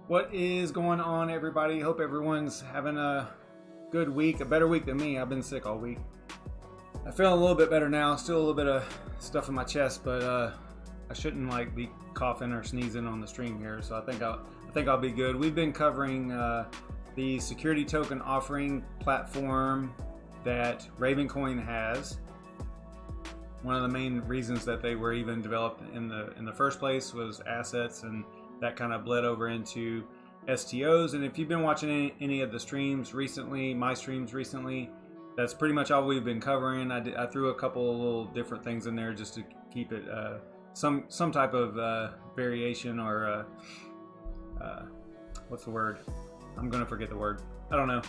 What is going on, everybody? Hope everyone's having a good week, a better week than me. I've been sick all week. I feel a little bit better now. Still a little bit of stuff in my chest, but I shouldn't be coughing or sneezing on the stream here. So I think I'll be good. We've been covering the security token offering platform that Ravencoin has. One of the main reasons that they were even developed in the first place was assets, and that kind of bled over into STOs. And if you've been watching any of the streams recently, my streams recently, that's pretty much all we've been covering. I threw a couple of little different things in there just to keep it some type of variation, or what's the word? I'm gonna forget the word. I don't know.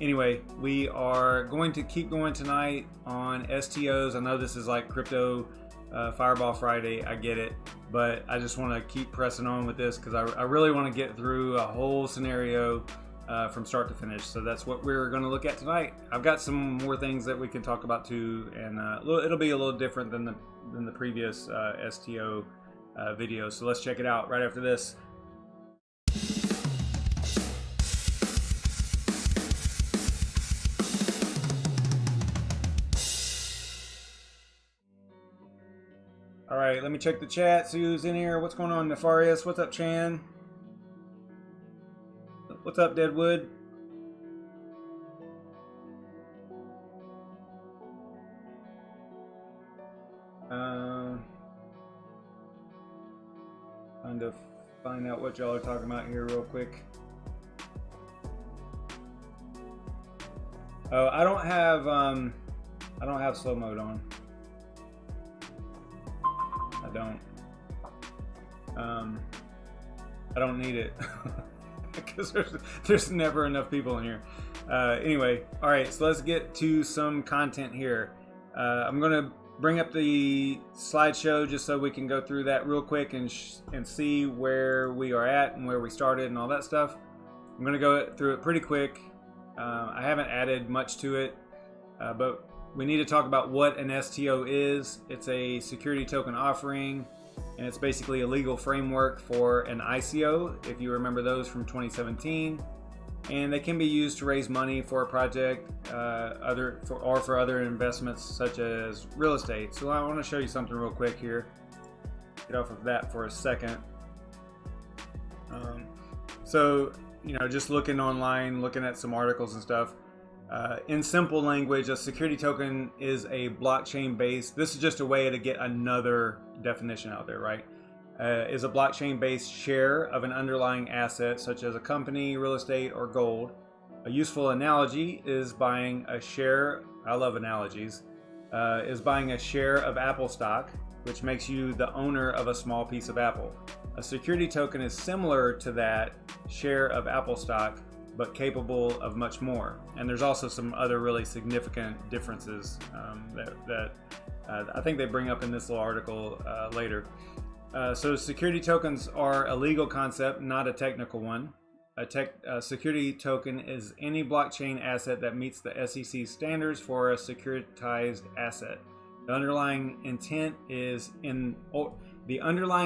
Anyway, we are going to keep going tonight on STOs. I know this is like crypto Fireball Friday, I get it, but I just want to keep pressing on with this because I really want to get through a whole scenario from start to finish. So that's what we're going to look at tonight. I've got some more things that we can talk about too, and it'll be a little different than the previous STO video. So let's check it out right after this. All right, let me check the chat, see who's in here. What's going on, Nefarious? What's up, Chan? What's up, Deadwood? Trying to find out what y'all are talking about here real quick. Oh, I don't have slow mode on. I don't need it because there's never enough people in here. Anyway, all right, so let's get to some content here. I'm gonna bring up the slideshow just so we can go through that real quick and see where we are at and where we started and all that stuff. I'm gonna go through it pretty quick. I haven't added much to it, but we need to talk about what an STO is. It's a security token offering, and it's basically a legal framework for an ICO, if you remember those from 2017. And they can be used to raise money for a project, or for other investments such as real estate. So I want to show you something real quick here. Get off of that for a second. So, just looking online, looking at some articles and stuff. In simple language, a security token is a blockchain-based, this is just a way to get another definition out there, right? Is a blockchain-based share of an underlying asset, such as a company, real estate, or gold. A useful analogy is buying a share, I love analogies, is buying a share of Apple stock, which makes you the owner of a small piece of Apple. A security token is similar to that share of Apple stock, but capable of much more. And there's also some other really significant differences that I think they bring up in this little article later. So security tokens are a legal concept, not a technical one. A security token is any blockchain asset that meets the SEC standards for a securitized asset. The underlying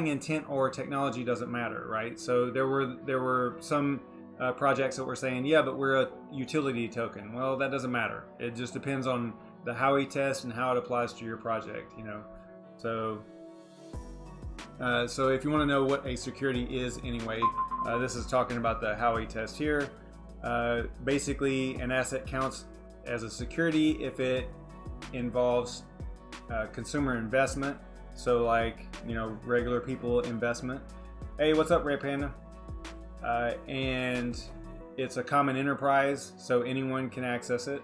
intent or technology doesn't matter, right? So there were some projects that were saying, yeah, but we're a utility token. Well, that doesn't matter. It just depends on the Howey test and how it applies to your project, So if you want to know what a security is anyway, this is talking about the Howey test here. Basically, an asset counts as a security if it involves consumer investment. So regular people investment. Hey, what's up, Red Panda? And it's a common enterprise, so anyone can access it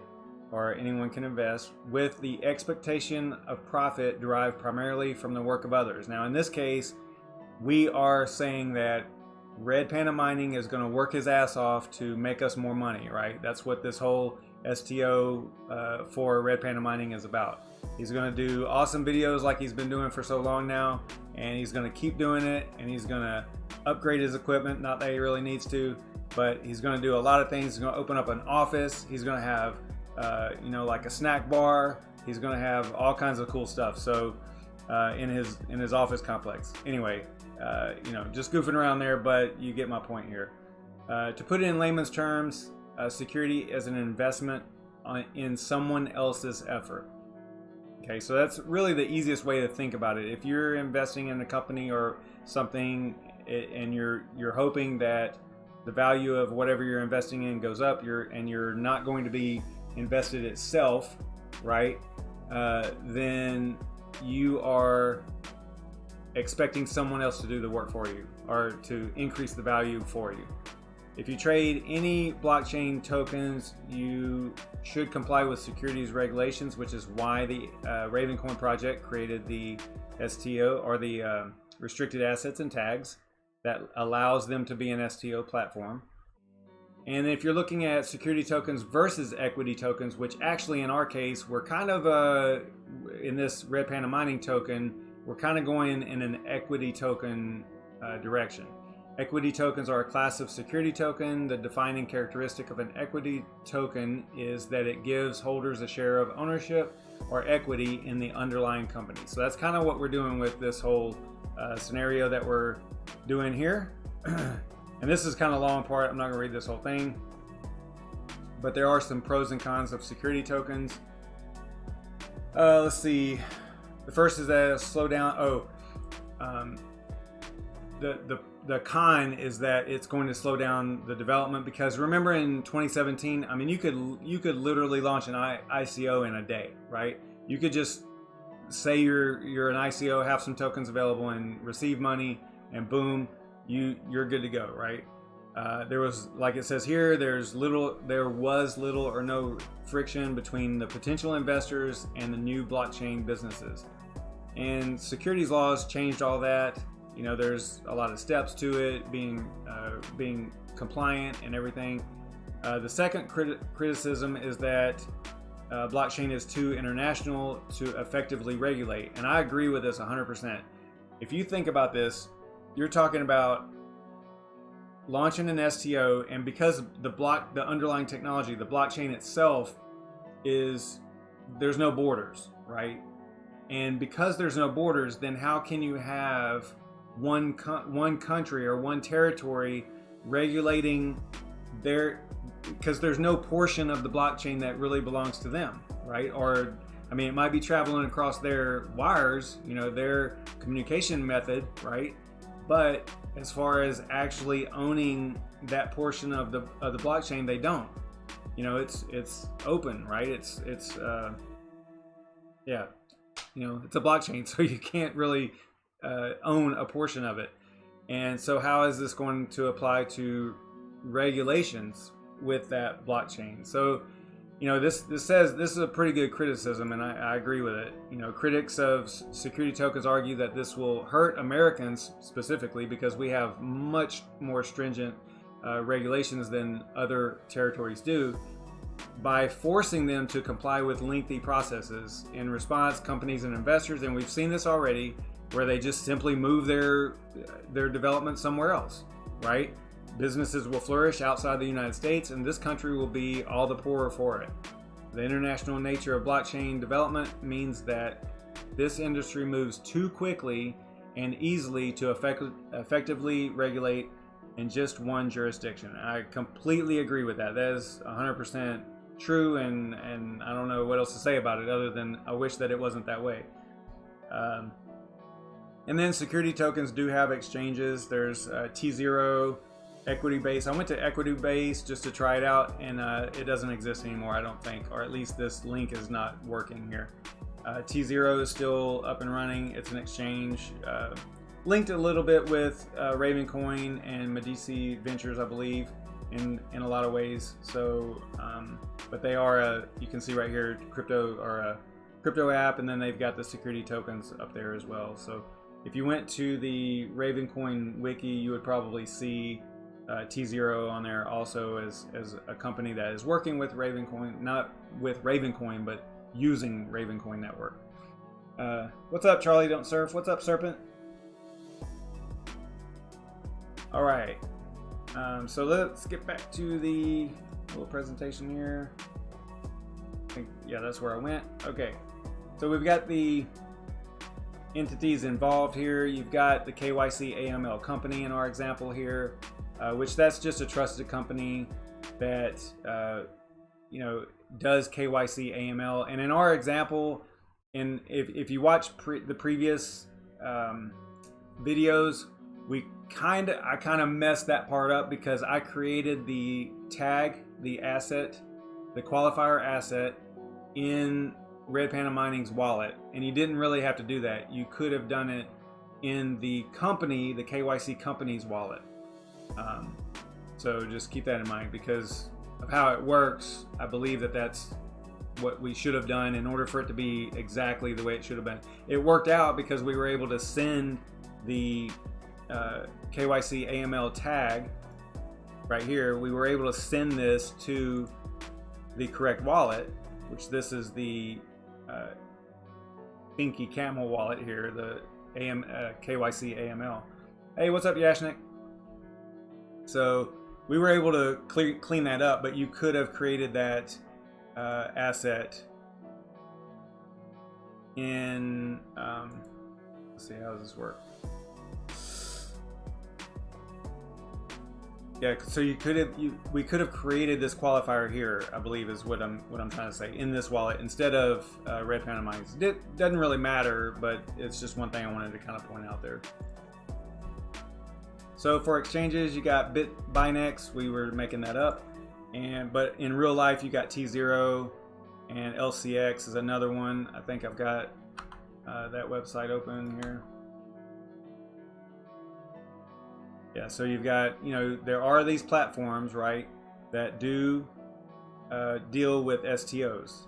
or anyone can invest with the expectation of profit derived primarily from the work of others. Now in this case, we are saying that RedPandaMining is going to work his ass off to make us more money, right? That's what this whole STO for RedPandaMining is about. He's going to do awesome videos like he's been doing for so long now, and he's going to keep doing it, and he's going to upgrade his equipment. Not that he really needs to, but he's going to do a lot of things. He's going to open up an office. He's going to have, like a snack bar. He's going to have all kinds of cool stuff. So in his office complex. Anyway, just goofing around there, but you get my point here. To put it in layman's terms, security is an investment in someone else's effort. Okay, so that's really the easiest way to think about it. If you're investing in a company or something, and you're hoping that the value of whatever you're investing in goes up, you're not going to be invested itself, right? Then you are expecting someone else to do the work for you or to increase the value for you. If you trade any blockchain tokens, you should comply with securities regulations, which is why the Ravencoin project created the STO, or the restricted assets and tags, that allows them to be an STO platform. And if you're looking at security tokens versus equity tokens, which actually in our case, we're kind of, in this RedPandaMining token, we're kind of going in an equity token direction. Equity tokens are a class of security token. The defining characteristic of an equity token is that it gives holders a share of ownership or equity in the underlying company. So that's kind of what we're doing with this whole scenario that we're doing here. And this is kind of long part. I'm not going to read this whole thing, but there are some pros and cons of security tokens. Let's see. The first is that slow down. The con is that it's going to slow down the development, because remember in 2017, I mean, you could literally launch an ICO in a day, right? You could just say you're an ICO, have some tokens available, and receive money, and boom, you're good to go, right? There was, like it says here, there was little or no friction between the potential investors and the new blockchain businesses. And securities laws changed all that. There's a lot of steps to it, being compliant and everything. The second criticism is that blockchain is too international to effectively regulate. And I agree with this 100%. If you think about this, you're talking about launching an STO, and because the underlying technology, the blockchain itself, there's no borders, right? And because there's no borders, then how can you have one country or one territory regulating because there's no portion of the blockchain that really belongs to them, right? Or, I mean, it might be traveling across their wires, their communication method, right? But as far as actually owning that portion of the blockchain, they don't. It's open, right? It's it's a blockchain, so you can't really own a portion of it. And so how is this going to apply to regulations with that blockchain? So this says this is a pretty good criticism, and I agree with it. Critics of security tokens argue that this will hurt Americans specifically, because we have much more stringent regulations than other territories do, by forcing them to comply with lengthy processes. In response, companies and investors, and we've seen this already, where they just simply move their development somewhere else, right? Businesses will flourish outside the United States, and this country will be all the poorer for it. The international nature of blockchain development means that this industry moves too quickly and easily to effectively regulate in just one jurisdiction. I completely agree with that. That is 100% true, and I don't know what else to say about it other than I wish that it wasn't that way. And then security tokens do have exchanges. There's T0, Equity Base. I went to Equity Base just to try it out, and it doesn't exist anymore, I don't think, or at least this link is not working here. T0 is still up and running. It's an exchange linked a little bit with Ravencoin and Medici Ventures, I believe, in a lot of ways. So, but they are you can see right here, crypto app, and then they've got the security tokens up there as well. So if you went to the Ravencoin wiki, you would probably see T0 on there also as a company that is working with Ravencoin, not with Ravencoin, but using Ravencoin network. What's up, Charlie Don't Surf? What's up, Serpent? All right. So let's get back to the little presentation here. I think, yeah, that's where I went. Okay. So we've got the entities involved here. You've got the KYC AML company in our example here, which that's just a trusted company that you know, does KYC AML. And in our example, if you watch the previous videos, I kind of messed that part up because I created the tag, the asset, the qualifier asset in RedPandaMining's wallet, and you didn't really have to do that. You could have done it in the company, the KYC company's wallet. So just keep that in mind because of how it works. I believe that that's what we should have done in order for it to be exactly the way it should have been. It worked out because we were able to send the KYC AML tag right here. We were able to send this to the correct wallet, which this is the Pinky Camel wallet here, the KYC AML. Hey, what's up, Yashnik? So we were able to clean that up, but you could have created that asset in, let's see, how does this work? Yeah, so we could have created this qualifier here, I believe is what I'm trying to say, in this wallet instead of RedPandaMining. It doesn't really matter, but it's just one thing I wanted to kind of point out there. So for exchanges, you got Bitbinex, we were making that up, but in real life you got T0 and LCX is another one. I think I've got that website open here. Yeah, so you've got, you know, there are these platforms, right, that do deal with STOs.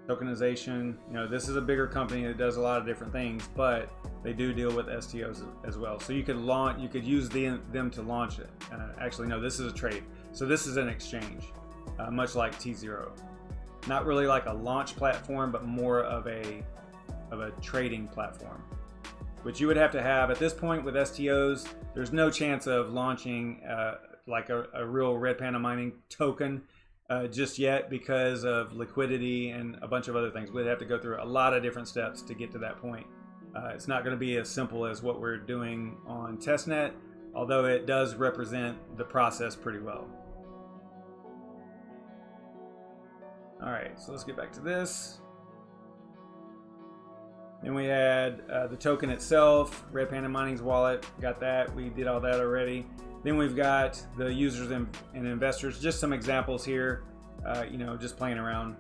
Tokenization, you know, this is a bigger company that does a lot of different things, but they do deal with STOs as well. So you could use them to launch it. Actually, no, this is a trade. So this is an exchange, much like T0. Not really like a launch platform, but more of a trading platform, which you would have to have at this point with STOs. There's no chance of launching like a real RedPandaMining token just yet because of liquidity and a bunch of other things. We'd have to go through a lot of different steps to get to that point. It's not going to be as simple as what we're doing on testnet, although it does represent the process pretty well. All right, so let's get back to this. Then we had the token itself, RedPandaMining's wallet, got that. We did all that already. Then we've got the users and investors, just some examples here, you know, just playing around.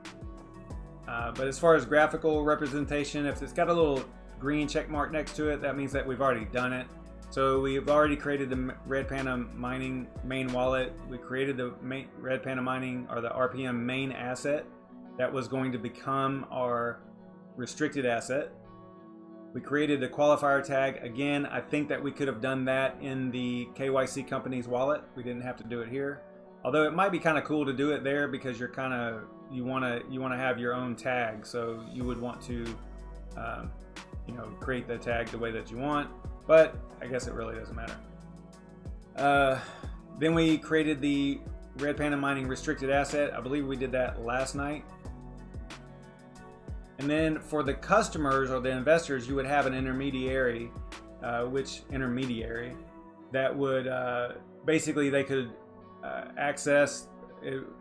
But as far as graphical representation, if it's got a little green check mark next to it, that means that we've already done it. So we've already created the RedPandaMining main wallet. We created the RedPandaMining or the RPM main asset that was going to become our restricted asset. We created the qualifier tag. Again, I think that we could have done that in the KYC company's wallet. We didn't have to do it here. Although it might be kind of cool to do it there because you're kind of, you want to have your own tag. So you would want to, you know, create the tag the way that you want. But I guess it really doesn't matter. Then we created the RedPandaMining restricted asset. I believe we did that last night. And then for the customers or the investors, you would have an intermediary, that would basically they could access.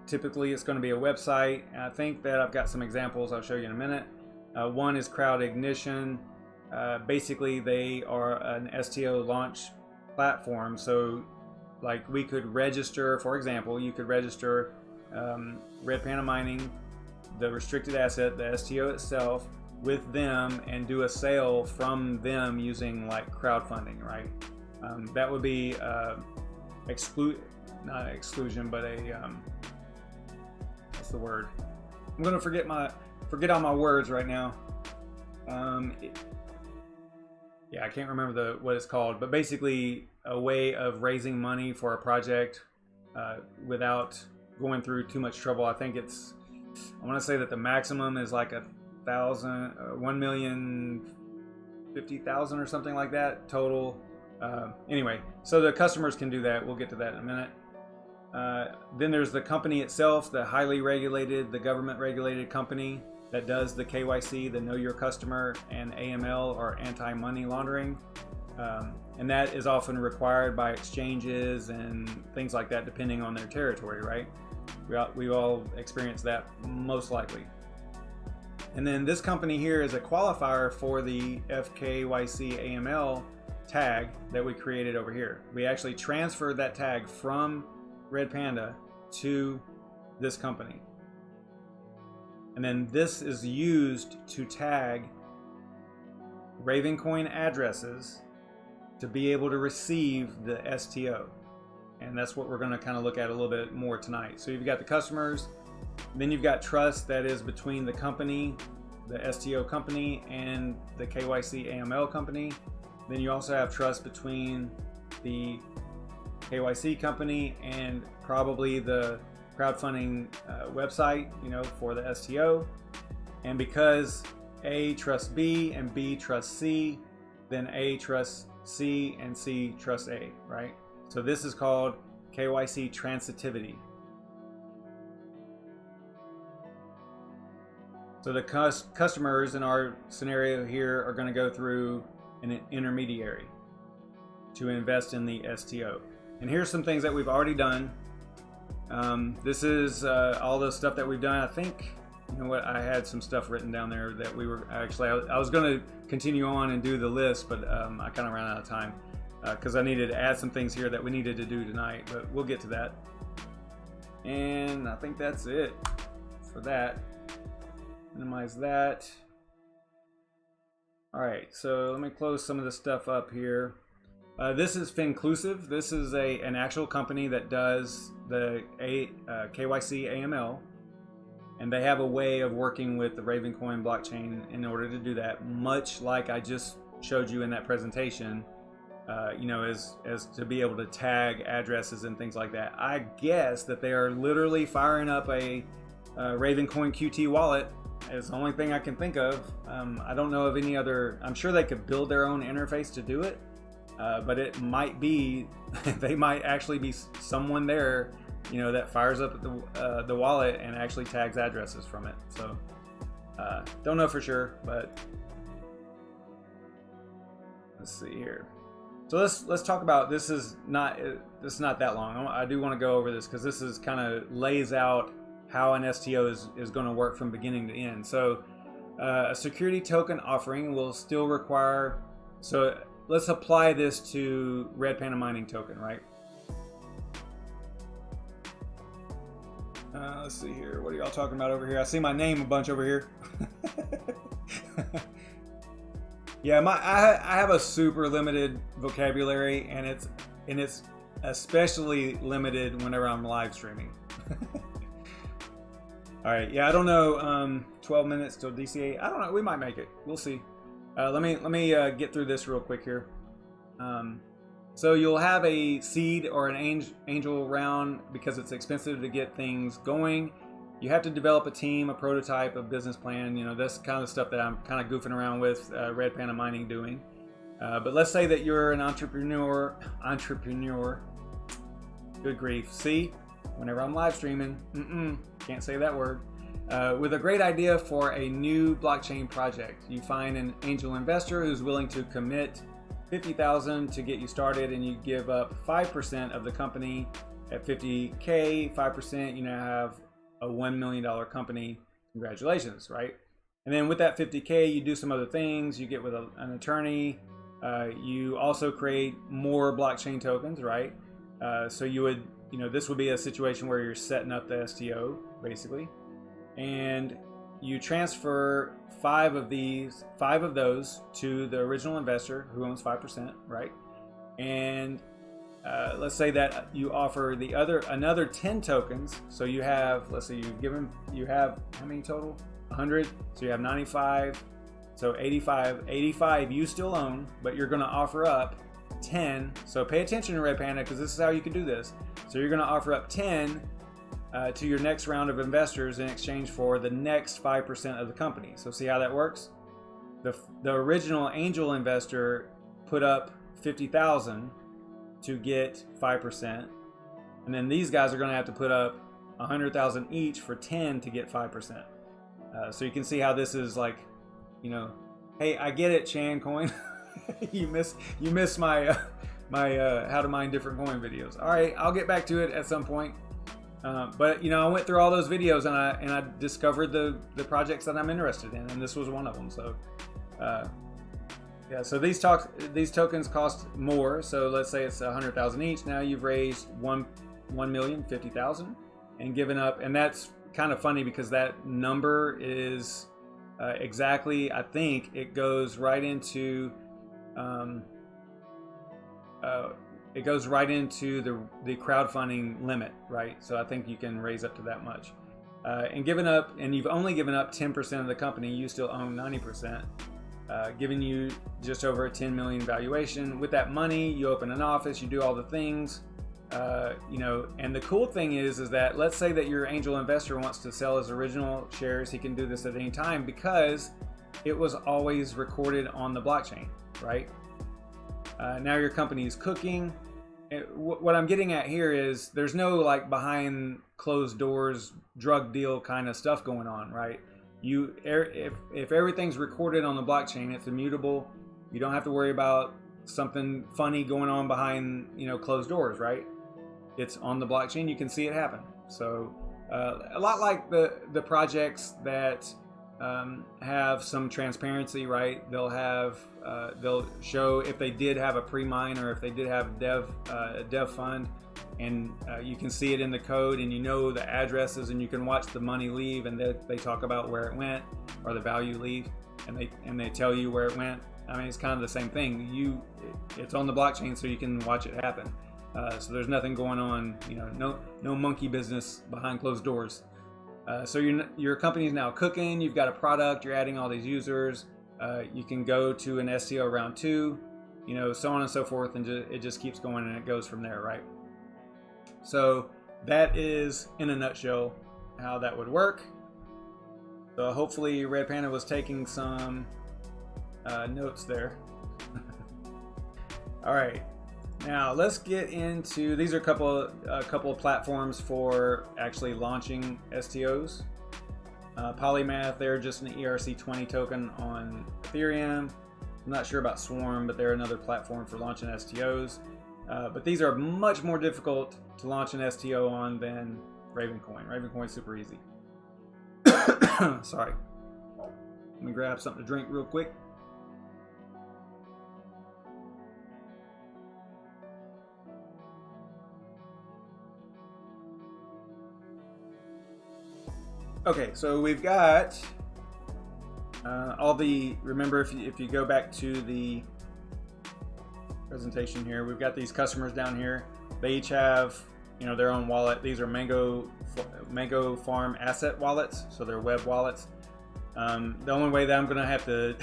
Typically, it's going to be a website. And I think that I've got some examples I'll show you in a minute. One is Crowd Ignition. Basically, they are an STO launch platform. So, like we could register, for example, you could register RedPandaMining, the restricted asset, the STO itself, with them and do a sale from them using like crowdfunding, right? That would be not exclusion, but a what's the word? I'm gonna forget all my words right now. Yeah, I can't remember what it's called, but basically a way of raising money for a project without going through too much trouble. I think it's, I want to say that the maximum is like 1,050,000 or something like that total. Anyway, so the customers can do that. We'll get to that in a minute. Then there's the company itself, the highly regulated, the government regulated company. that does the KYC, the Know Your Customer, and AML, or anti-money laundering. And that is often required by exchanges and things like that, depending on their territory, right? We all experience that most likely. And then this company here is a qualifier for the FKYC AML tag that we created over here. We actually transferred that tag from RedPanda to this company. And then this is used to tag Ravencoin addresses to be able to receive the STO. And that's what we're going to kind of look at a little bit more tonight. So you've got the customers, then you've got trust that is between the company, the STO company, and the KYC AML company. Then you also have trust between the KYC company and probably the crowdfunding website, for the STO. And because A trusts B and B trusts C, then A trusts C and C trusts A, right? So this is called KYC transitivity. So the customers in our scenario here are going to go through an intermediary to invest in the STO. And here's some things that we've already done. This is all the stuff that we've done. I think, I had some stuff written down there that we were actually, I was going to continue on and do the list, but I kind of ran out of time because I needed to add some things here that we needed to do tonight, but we'll get to that. And I think that's it for that. Minimize that. All right, so let me close some of the stuff up here. This is Finclusive. This is an actual company that does the KYC AML, and they have a way of working with the Ravencoin blockchain in order to do that, much like I just showed you in that presentation, as to be able to tag addresses and things like that. I guess that they are literally firing up a Ravencoin QT wallet. It's the only thing I can think of. I don't know of any other. I'm sure they could build their own interface to do it, but it might be, they might actually be someone there, that fires up the wallet and actually tags addresses from it. So don't know for sure, but let's see here. So let's talk about, this is not that long. I do want to go over this because this is kind of lays out how an STO is going to work from beginning to end. So a security token offering will still require, so let's apply this to RedPandaMining token, right? Let's see here. What are y'all talking about over here? I see my name a bunch over here. Yeah, I have a super limited vocabulary, and it's especially limited whenever I'm live streaming. All right, yeah, I don't know. 12 minutes till DCA. I don't know. We might make it. We'll see. Let me get through this real quick here. So you'll have a seed or an angel round because it's expensive to get things going. You have to develop a team, a prototype, a business plan. That's kind of stuff that I'm kind of goofing around with RedPandaMining doing. But let's say that you're an entrepreneur. Good grief. See, whenever I'm live streaming, can't say that word. With a great idea for a new blockchain project, you find an angel investor who's willing to commit $50,000 to get you started, and you give up 5% of the company. At $50K, 5%, you now have a $1 million company. Congratulations, right? And then with that $50K, you do some other things. You get with an attorney. You also create more blockchain tokens, right? So you would, this would be a situation where you're setting up the STO, basically. And you transfer 5 of those to the original investor who owns 5%, right? And let's say that you offer another 10 tokens. So you have, let's say you have how many total? 100. So you have 95. So 85 you still own, but you're going to offer up 10. So pay attention to RedPanda, because this is how you can do this. So you're going to offer up 10 to your next round of investors in exchange for the next 5% of the company. So see how that works? The original angel investor put up 50,000 to get 5%, and then these guys are going to have to put up 100,000 each for 10 to get 5%. So you can see how this is like, you know, hey, I get it, Chan Coin. you miss my my how to mine different coin videos. All right, I'll get back to it at some point. But you know, I went through all those videos and I discovered the projects that I'm interested in, and this was one of them. So yeah, so these tokens cost more. So let's say it's 100,000 each. Now you've raised 1,050,000 and given up, and that's kind of funny because that number is exactly, I think it goes right into the crowdfunding limit, right? So I think you can raise up to that much. And you've only given up 10% of the company, you still own 90%, giving you just over a 10 million valuation. With that money, you open an office, you do all the things, you know, and the cool thing is that let's say that your angel investor wants to sell his original shares, he can do this at any time because it was always recorded on the blockchain, right? Now your company is cooking. What I'm getting at here is there's no like behind closed doors drug deal kind of stuff going on, right? If everything's recorded on the blockchain, it's immutable. You don't have to worry about something funny going on behind, you know, closed doors, right? It's on the blockchain. You can see it happen. So a lot like the projects that have some transparency, right? They'll show if they did have a pre-mine or if they did have a dev fund, and you can see it in the code, and you know the addresses, and you can watch the money leave, and they talk about where it went or the value leave, and they tell you where it went. I mean, it's kind of the same thing. It's on the blockchain, so you can watch it happen. So there's nothing going on, you know, no monkey business behind closed doors. So your company is now cooking. You've got a product. You're adding all these users. You can go to an STO round 2, you know, so on and so forth, and it just keeps going, and it goes from there, right? So that is, in a nutshell, how that would work. So hopefully Red Panda was taking some notes there. All right, now let's get into, these are a couple of platforms for actually launching STOs. Polymath, they're just an ERC20 token on Ethereum. I'm not sure about Swarm, but they're another platform for launching STOs. But these are much more difficult to launch an STO on than Ravencoin. Ravencoin's super easy. Sorry. Let me grab something to drink real quick. Okay, so we've got remember if you go back to the presentation here, we've got these customers down here. They each have, you know, their own wallet. These are Mango Farm asset wallets, so they're web wallets. The only way that I'm gonna have to,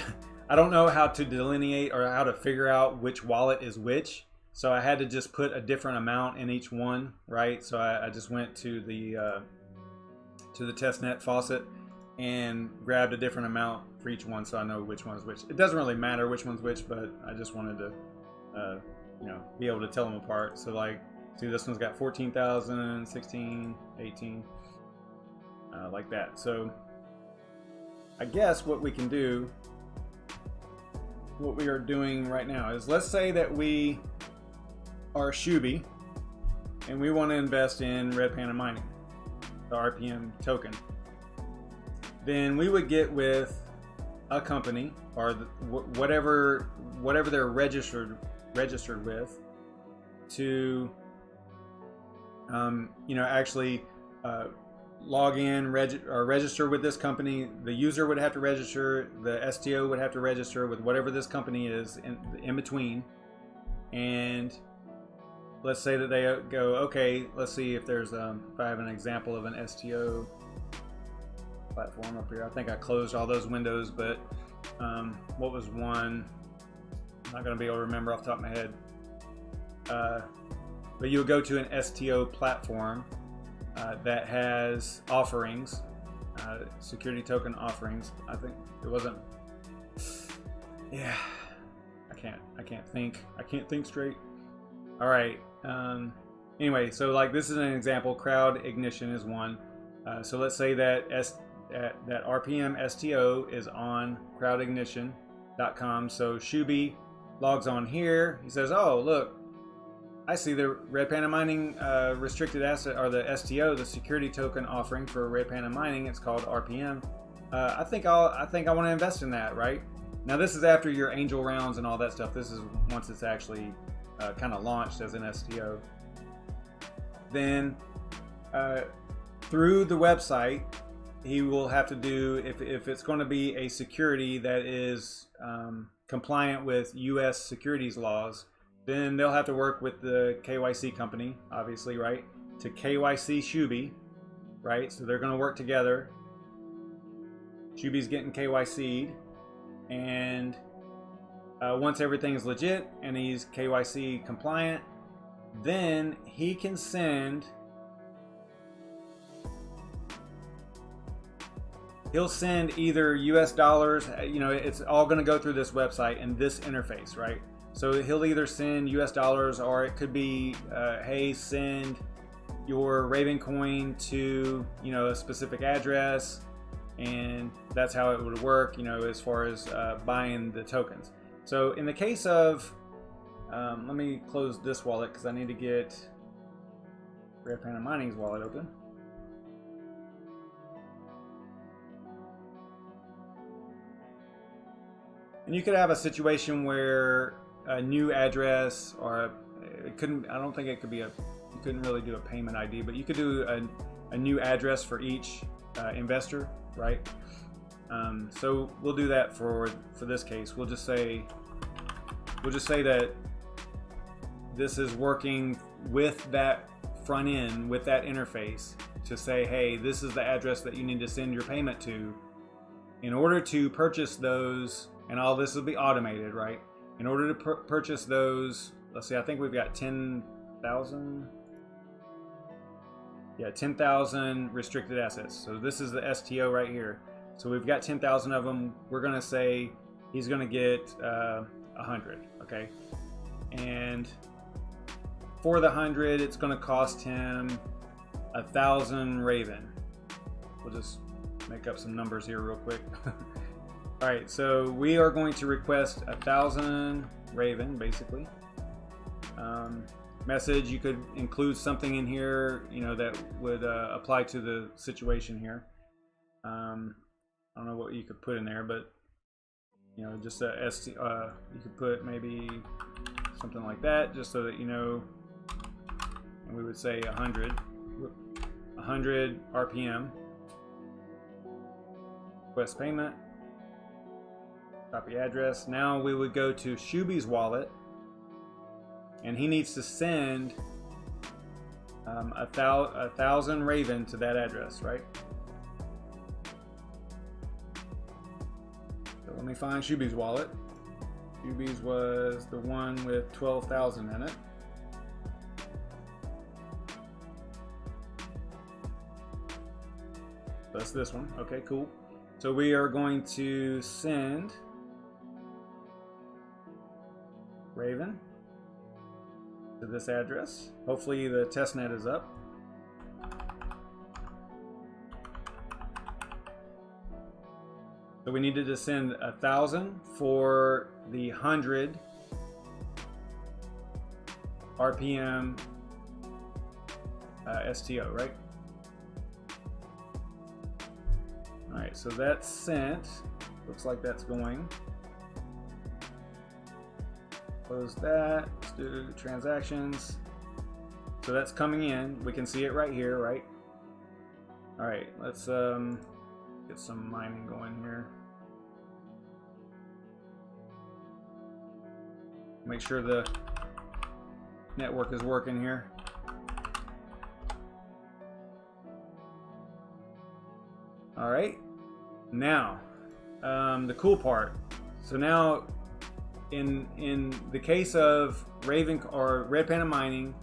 I don't know how to delineate or how to figure out which wallet is which, so I had to just put a different amount in each one, right? So I just went to the testnet faucet and grabbed a different amount for each one, so I know which one's which. It doesn't really matter which one's which, but I just wanted to you know, be able to tell them apart. So like, see, this one's got 14,000, 16, 18, like that. So I guess what we can do, what we are doing right now is, let's say that we are Shuby and we want to invest in RedPandaMining, the RPM token. Then we would get with a company or whatever they're registered with to you know, actually log in, register with this company. The user would have to register, the STO would have to register with whatever this company is in between. And let's say that they go, okay, let's see if there's if I have an example of an STO platform up here. I think I closed all those windows, but what was one? I'm not going to be able to remember off the top of my head. But you'll go to an STO platform that has offerings, security token offerings. I think it wasn't. Yeah, I can't think straight. All right. Anyway, so like this is an example. Crowd Ignition is one. So let's say that that RPM STO is on crowdignition.com. So Shuby logs on here. He says, "Oh, look, I see the RedPandaMining restricted asset, or the STO, the security token offering for RedPandaMining. It's called RPM. I think I want to invest in that, right?" Now this is after your angel rounds and all that stuff. This is once it's actually kind of launched as an STO. Then through the website, he will have to do, if it's going to be a security that is compliant with U.S. securities laws, then they'll have to work with the KYC company, obviously, right, to KYC Shuby, right? So they're going to work together. Shuby's getting KYC'd, and once everything is legit and he's KYC compliant, then he can send, he'll send either US dollars, you know, it's all going to go through this website and this interface, right? So he'll either send US dollars, or it could be, hey, send your Ravencoin to, you know, a specific address, and that's how it would work, you know, as far as buying the tokens. So in the case of, let me close this wallet because I need to get RedPandaMining's wallet open. And you could have a situation where a new address, or it couldn't, I don't think it could be you couldn't really do a payment ID, but you could do a new address for each investor, right? So we'll do that for this case. We'll just say that this is working with that front end, with that interface, to say, hey, this is the address that you need to send your payment to in order to purchase those. And all this will be automated, right? In order to purchase those, let's see, I think we've got 10,000. Yeah, 10,000 restricted assets. So this is the STO right here. So we've got 10,000 of them. We're gonna say he's gonna get 100, okay? And for the 100, it's gonna cost him 1,000 Raven. We'll just make up some numbers here real quick. All right, so we are going to request 1,000 Raven, basically. Message, you could include something in here, you know, that would apply to the situation here. I don't know what you could put in there, but you know, just a you could put maybe something like that, just so that you know. And we would say 100 RPM. Request payment. Copy address. Now we would go to Shuby's wallet, and he needs to send 1,000 Raven to that address, right? So let me find Shuby's wallet. Shuby's was the one with 12,000 in it. That's this one. Okay, cool. So we are going to send Raven to this address. Hopefully the testnet is up. So we needed to send 1,000 for the 100 RPM STO, right? All right, so that's sent. Looks like that's going. Close that. Let's do transactions. So that's coming in. We can see it right here, right? All right, let's get some mining going here. Make sure the network is working here. All right, now the cool part. So now in the case of RedPandaMining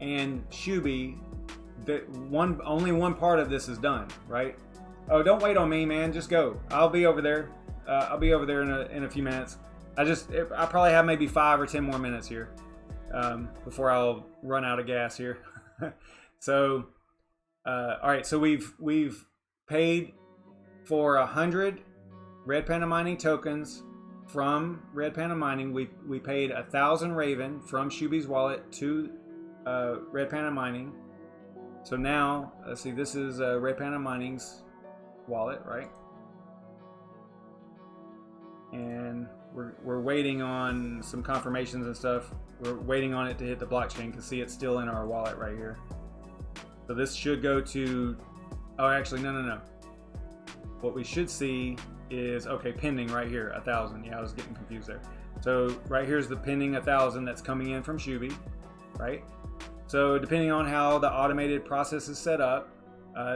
and Shuby, only one part of this is done, right? Oh, don't wait on me, man. Just go. I'll be over there. I'll be over there in a few minutes. I probably have maybe 5 or 10 more minutes here before I'll run out of gas here. So, all right. So we've paid for 100 Red Panda Mining tokens from Red Panda Mining, we paid 1,000 Raven from Shuby's wallet to Red Panda Mining. So now, let's see, this is Red Panda Mining's wallet, right? And we're waiting on some confirmations and stuff. We're waiting on it to hit the blockchain. You can see it's still in our wallet right here. So this should go to, oh, actually, no. What we should see is, okay, pending right here, 1,000. Yeah, I was getting confused there. So right here's the pending 1,000 that's coming in from Shuby, right? So depending on how the automated process is set up,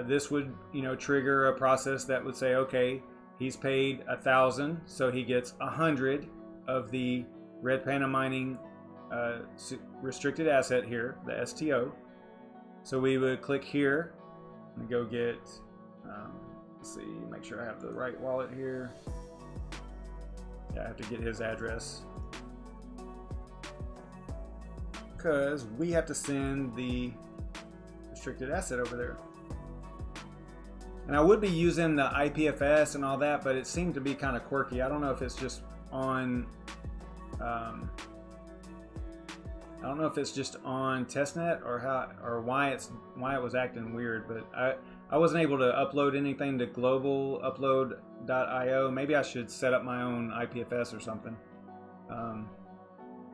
this would, trigger a process that would say, okay, he's paid 1,000, so he gets 100 of the Red Panda Mining restricted asset here, the STO. So we would click here and go get, let's see, make sure I have the right wallet here. Yeah, I have to get his address, because we have to send the restricted asset over there. And I would be using the IPFS and all that, but it seemed to be kind of quirky. I don't know if it's just on, I don't know if it's just on testnet or why it was acting weird. But I wasn't able to upload anything to globalupload.io. Maybe I should set up my own IPFS or something.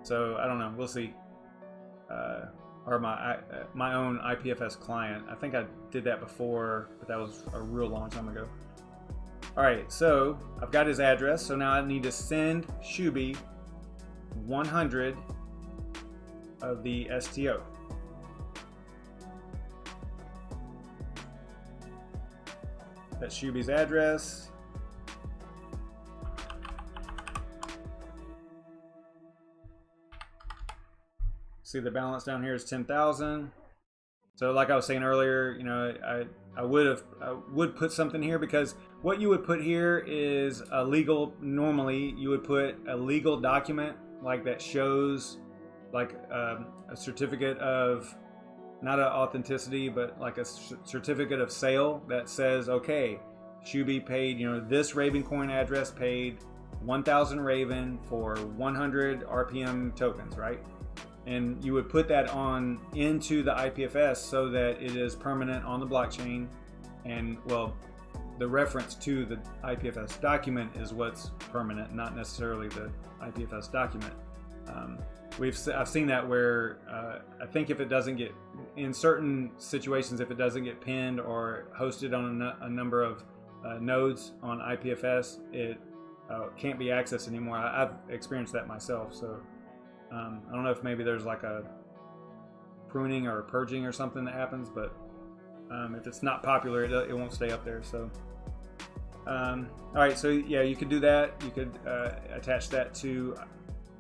So I don't know. We'll see. Or my own IPFS client. I think I did that before, but that was a real long time ago. All right, so I've got his address. So now I need to send Shuby 100 of the STO. That's Shuby's address. See, the balance down here is 10,000. So like I was saying earlier, I would put something here, because what you would put here is a legal, normally you would put a legal document like that shows like a certificate of, not an authenticity, but like a certificate of sale that says, okay, Shuby paid, this Ravencoin address paid 1,000 Raven for 100 RPM tokens, right? And you would put that on into the IPFS so that it is permanent on the blockchain. And well, the reference to the IPFS document is what's permanent, not necessarily the IPFS document. I've seen that where I think if it doesn't get, in certain situations, if it doesn't get pinned or hosted on a number of nodes on IPFS, it can't be accessed anymore. I've experienced that myself. So I don't know if maybe there's like a pruning or purging or something that happens, but if it's not popular, it won't stay up there. So all right, so yeah, you could do that. You could attach that to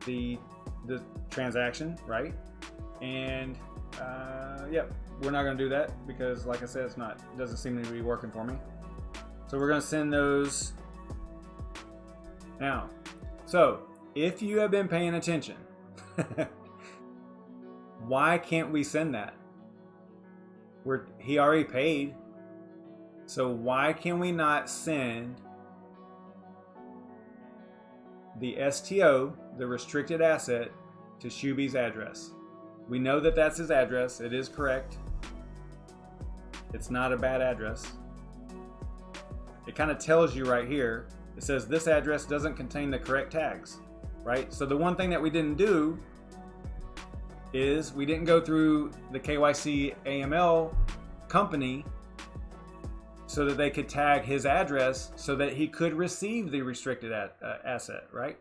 the transaction, right? And yeah, we're not going to do that because, like I said, it doesn't seem to be working for me. So we're going to send those now. So if you have been paying attention, why can't we send that? He already paid, so why can we not send the STO, the restricted asset, to Shuby's address? We know that that's his address. It is correct. It's not a bad address. It kind of tells you right here. It says this address doesn't contain the correct tags, right? So the one thing that we didn't do is we didn't go through the KYC AML company so that they could tag his address so that he could receive the restricted asset, right?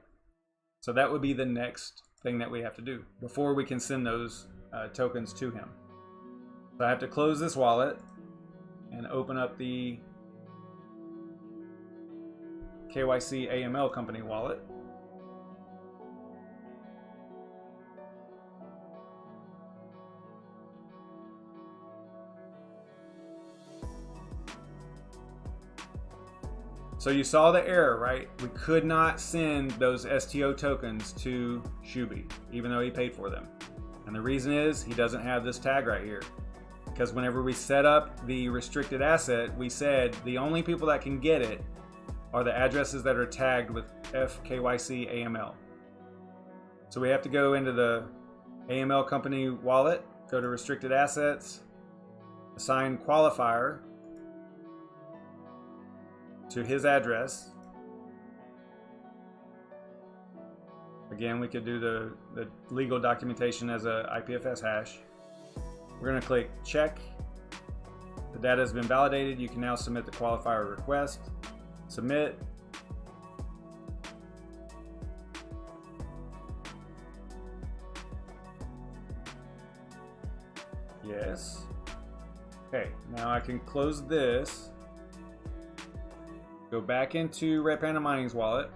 So that would be the next thing that we have to do before we can send those tokens to him. So I have to close this wallet and open up the KYC AML company wallet. So you saw the error, right? We could not send those STO tokens to Shuby, even though he paid for them. And the reason is he doesn't have this tag right here. because whenever we set up the restricted asset, we said the only people that can get it are the addresses that are tagged with FKYC AML. So we have to go into the AML company wallet, go to restricted assets, assign qualifier to his address. Again, we could do the legal documentation as a IPFS hash. We're going to click check. The data has been validated. You can now submit the qualifier request. Submit. Yes. Okay, now I can close this. Go back into RedPandaMining's wallet.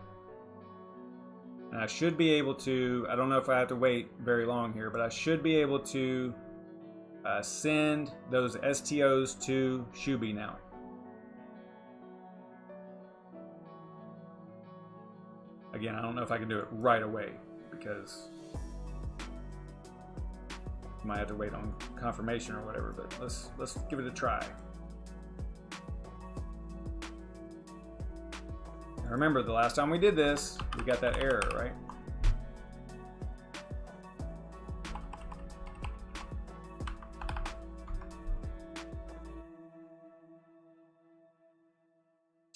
And I should be able to, I don't know if I have to wait very long here, but I should be able to send those STOs to Shuby now. Again, I don't know if I can do it right away because you might have to wait on confirmation or whatever, but let's give it a try. Now remember, the last time we did this, we got that error, right?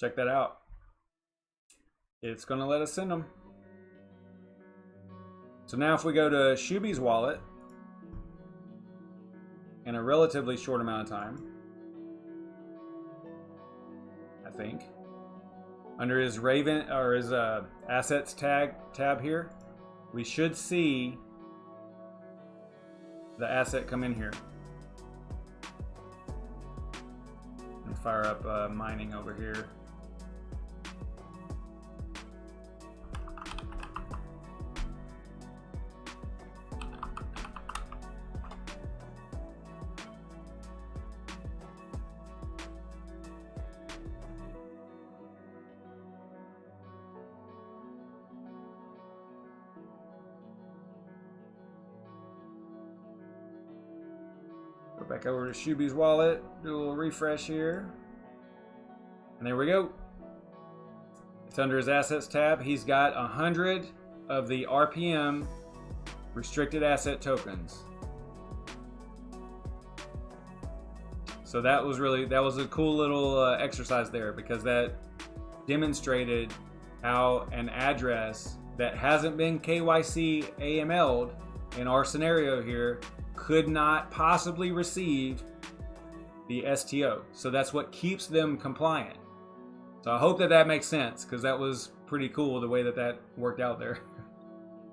Check that out. It's going to let us send them. So now if we go to Shuby's wallet in a relatively short amount of time, I think, under his his assets tab here, we should see the asset come in here. And fire up mining over here. Go back over to Shuby's wallet, do a little refresh here. And there we go. It's under his assets tab. He's got 100 of the RPM restricted asset tokens. So that was a cool little exercise there, because that demonstrated how an address that hasn't been KYC AML'd in our scenario here could not possibly receive the STO. So that's what keeps them compliant. So I hope that makes sense, because that was pretty cool the way that worked out there.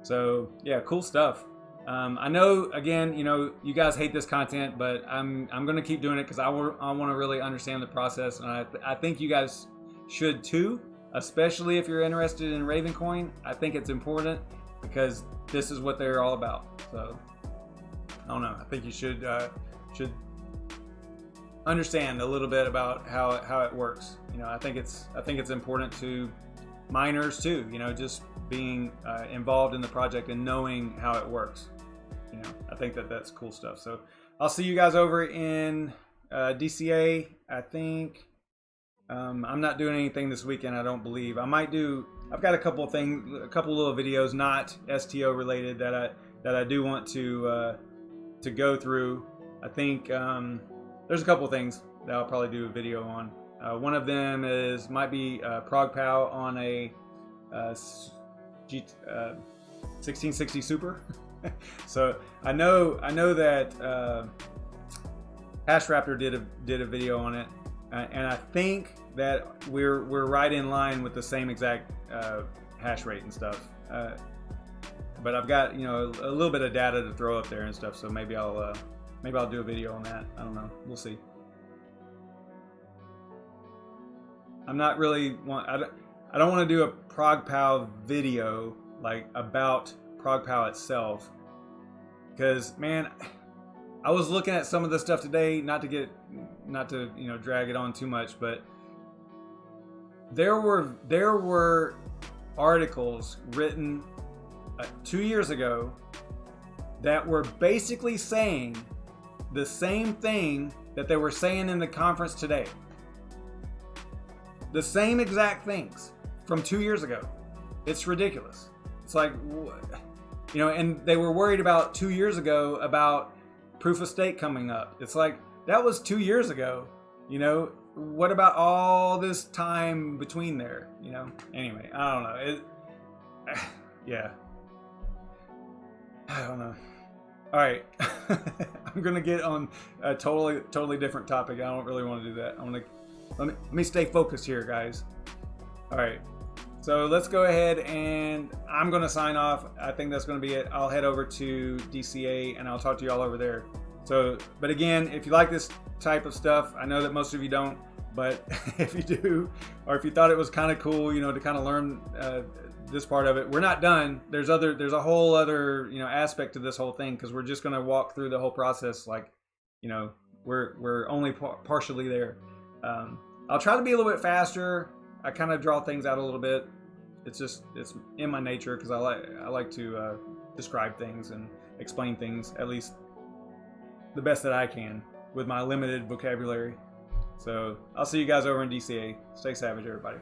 So yeah, cool stuff. I know, again, you guys hate this content, but I'm gonna keep doing it because I want to really understand the process, and I think you guys should too, especially if you're interested in Ravencoin. I think it's important because this is what they're all about. So I don't know. I think you should understand a little bit about how it works. I think it's important to miners too. Just being involved in the project and knowing how it works. I think that's cool stuff. So I'll see you guys over in DCA. I think I'm not doing anything this weekend. I don't believe. I've got a couple little videos not STO related that I do want to go through. I think there's a couple things that I'll probably do a video on. One of them might be ProgPow on a 1660 Super. So I know that HashRaptor did a video on it, and I think that we're right in line with the same exact hash rate and stuff. But I've got a little bit of data to throw up there and stuff, so maybe I'll do a video on that. I don't know. We'll see. I don't want to do a ProgPow video like about ProgPow itself, because man, I was looking at some of the stuff today, not to drag it on too much, but there were articles written 2 years ago that were basically saying the same thing that they were saying in the conference today. The same exact things from 2 years ago. It's ridiculous. It's like, you know, and they were worried about 2 years ago about proof of stake coming up. It's like, that was 2 years ago, you know. What about all this time between there, you know? Anyway, I don't know. Yeah. I don't know. All right. I'm going to get on a totally different topic. I don't really want to do that. Let me stay focused here, guys. All right. So let's go ahead and I'm going to sign off. I think that's going to be it. I'll head over to DCA and I'll talk to you all over there. So, but again, if you like this type of stuff, I know that most of you don't, but if you do, or if you thought it was kind of cool, you know, to kind of learn this part of it, we're not done. There's a whole other, you know, aspect to this whole thing, because we're just going to walk through the whole process. Like, you know, we're only partially there. I'll try to be a little bit faster. I kind of draw things out a little bit. It's in my nature, because I like to describe things and explain things, at least the best that I can with my limited vocabulary. So I'll see you guys over in DCA. Stay savage, everybody.